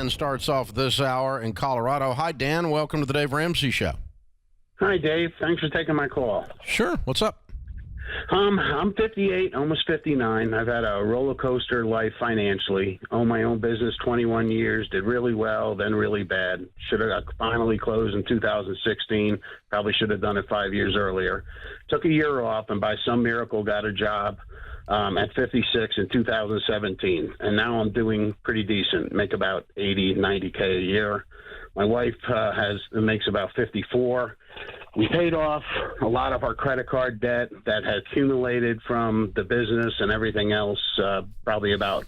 Dan starts off this hour in Colorado. Hi, Dan. Welcome to the Dave Ramsey Show. Hi, Dave. Thanks for taking my call. Sure. What's up? I'm 58, almost 59. I've had a roller coaster life financially. Own my own business 21 years, did really well, then really bad. Should have finally closed in 2016. Probably should have done it 5 years earlier. Took a year off and by some miracle got a job at 56 in 2017. And now I'm doing pretty decent, make about 80, 90K a year. My wife makes about 54. We paid off a lot of our credit card debt that had accumulated from the business and everything else, probably about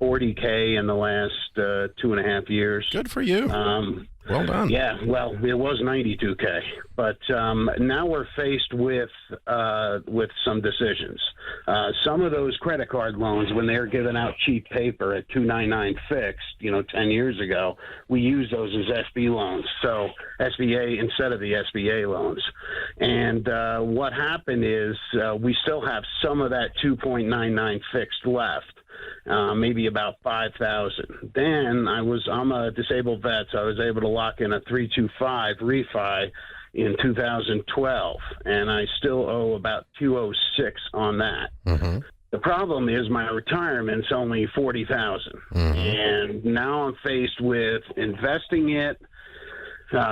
40K in the last 2.5 years. Good for you. Well done. Yeah, well, it was 92K. But now we're faced with some decisions. Some of those credit card loans, when they're giving out cheap paper at 299 fixed, 10 years ago, we use those as SB loans. So SBA instead of the SBA loans. And what happened is we still have some of that 2.99 fixed left. Maybe about 5,000. Then I'm a disabled vet, so I was able to lock in a 325 refi in 2012, and I still owe about 206 on that. Mm-hmm. The problem is my retirement's only 40,000, and now I'm faced with investing it,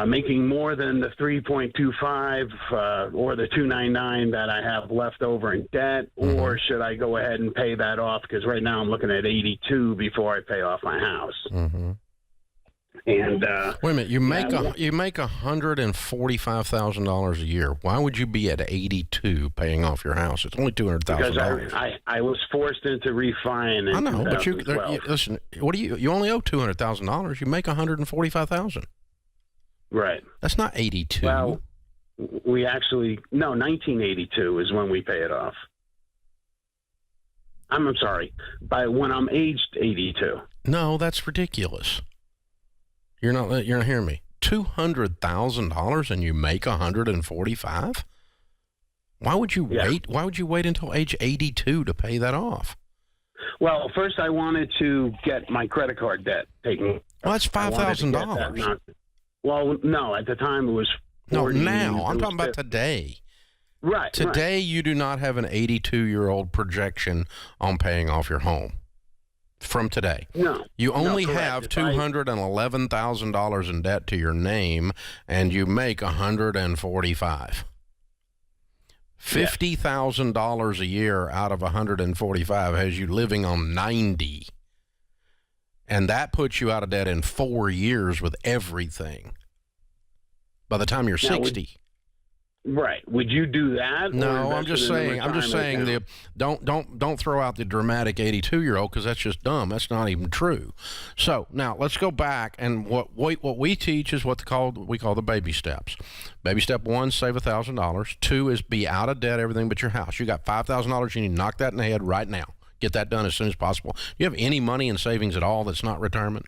making more than the 3.25 or the 299 that I have left over in debt, or should I go ahead and pay that off? Because right now I'm looking at 82 before I pay off my house. Mm-hmm. And wait a minute, you make $145,000 a year. Why would you be at 82 paying off your house? It's only $200,000. Because I was forced into refining. I know, but listen. What do you only owe $200,000? You make $145,000. Right. That's not 82. Well, 1982 is when we pay it off. I'm sorry, by when I'm aged 82. No, that's ridiculous. You're not hearing me. $200,000 and you make 145? Why would you wait? Why would you wait until age 82 to pay that off? Well, first I wanted to get my credit card debt taken. Well, that's $5,000. Well, no, at the time it was 40. No, now. I'm talking about today. Right. Today, you do not have an 82-year-old projection on paying off your home from today. No. You only have $211,000 in debt to your name, and you make $145,000. $50,000 a year out of $145,000 has you living on $90,000. And that puts you out of debt in 4 years with everything. By the time you're 60. Right. Would you do that? No, I'm just saying. Don't throw out the dramatic 82-year-old because that's just dumb. That's not even true. So now let's go back, and what we teach is we call the baby steps. Baby step 1, save $1,000. 2 is be out of debt, everything but your house. You got $5,000. You need to knock that in the head right now. Get that done as soon as possible. Do you have any money in savings at all that's not retirement?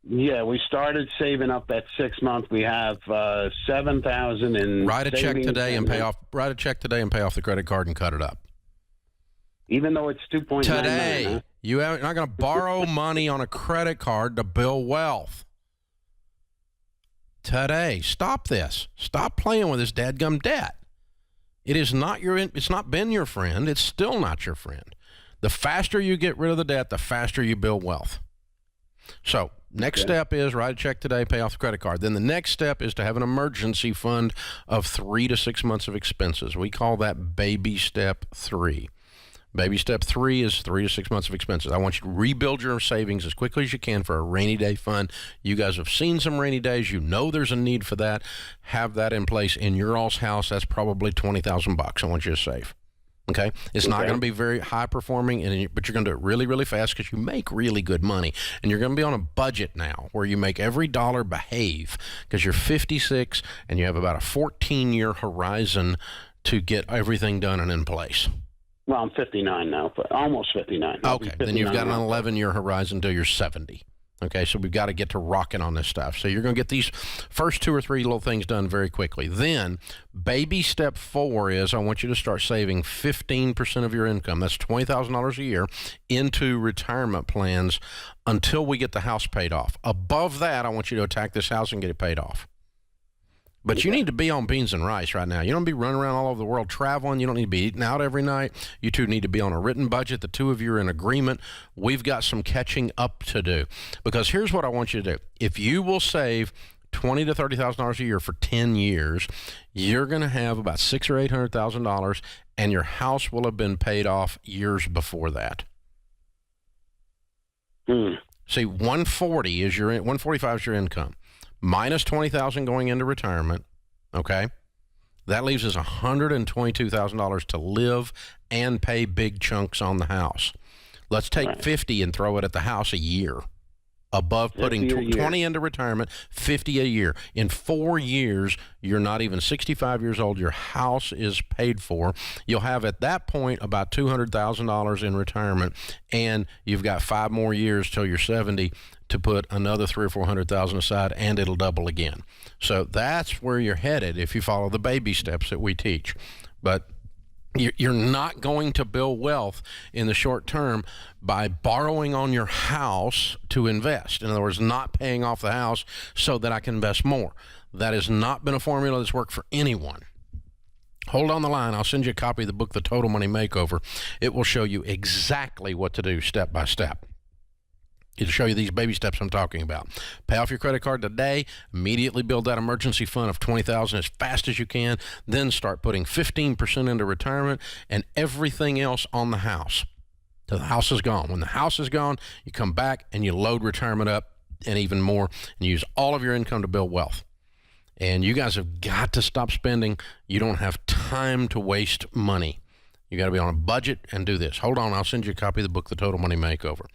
Yeah, we started saving up that 6 month. We have $7,000 in. Write a check today and pay off. Write a check today and pay off the credit card and cut it up. Even though it's 2.99 today, huh? You're not going to borrow money on a credit card to build wealth. Today, stop this. Stop playing with this dadgum debt. It is not It's not been your friend. It's still not your friend. The faster you get rid of the debt, the faster you build wealth. So next step is write a check today, pay off the credit card. Then the next step is to have an emergency fund of 3 to 6 months of expenses. We call that baby step 3. Baby step 3 is 3 to 6 months of expenses. I want you to rebuild your savings as quickly as you can for a rainy day fund. You guys have seen some rainy days. You know there's a need for that. Have that in place in your all's house. That's probably $20,000 I want you to save. Okay, it's not going to be very high performing, but you're going to do it really, really fast because you make really good money, and you're going to be on a budget now where you make every dollar behave because you're 56 and you have about a 14-year horizon to get everything done and in place. Well, I'm 59 now, but almost 59. Okay, then you've got an 11-year horizon until you're 70. Okay, so we've got to get to rocking on this stuff. So you're going to get these first 2 or 3 little things done very quickly. Then, baby step 4 is I want you to start saving 15% of your income. That's $20,000 a year into retirement plans until we get the house paid off. Above that, I want you to attack this house and get it paid off. But you need to be on beans and rice right now. You don't be running around all over the world traveling. You don't need to be eating out every night. You two need to be on a written budget. The two of you are in agreement. We've got some catching up to do. Because here's what I want you to do. If you will save $20,000 to $30,000 a year for 10 years, you're going to have about $600,000 or $800,000, and your house will have been paid off years before that. See, 145 is your income. Minus $20,000 going into retirement, okay? That leaves us $122,000 to live and pay big chunks on the house. Let's take $50 and throw it at the house a year. Above putting 20 into retirement, $50 a year. In 4 years, you're not even 65 years old. Your house is paid for. You'll have at that point about $200,000 in retirement, and you've got 5 more years till you're 70 to put another $300,000 or $400,000 aside, and it'll double again. So that's where you're headed if you follow the baby steps that we teach. But you're not going to build wealth in the short term by borrowing on your house to invest. In other words, not paying off the house so that I can invest more. That has not been a formula that's worked for anyone. Hold on the line. I'll send you a copy of the book, The Total Money Makeover. It will show you exactly what to do step by step. It'll show you these baby steps I'm talking about. Pay off your credit card today. Immediately build that emergency fund of $20,000 as fast as you can. Then start putting 15% into retirement and everything else on the house till the house is gone. When the house is gone, you come back and you load retirement up and even more and use all of your income to build wealth. And you guys have got to stop spending. You don't have time to waste money. You got to be on a budget and do this. Hold on. I'll send you a copy of the book, The Total Money Makeover.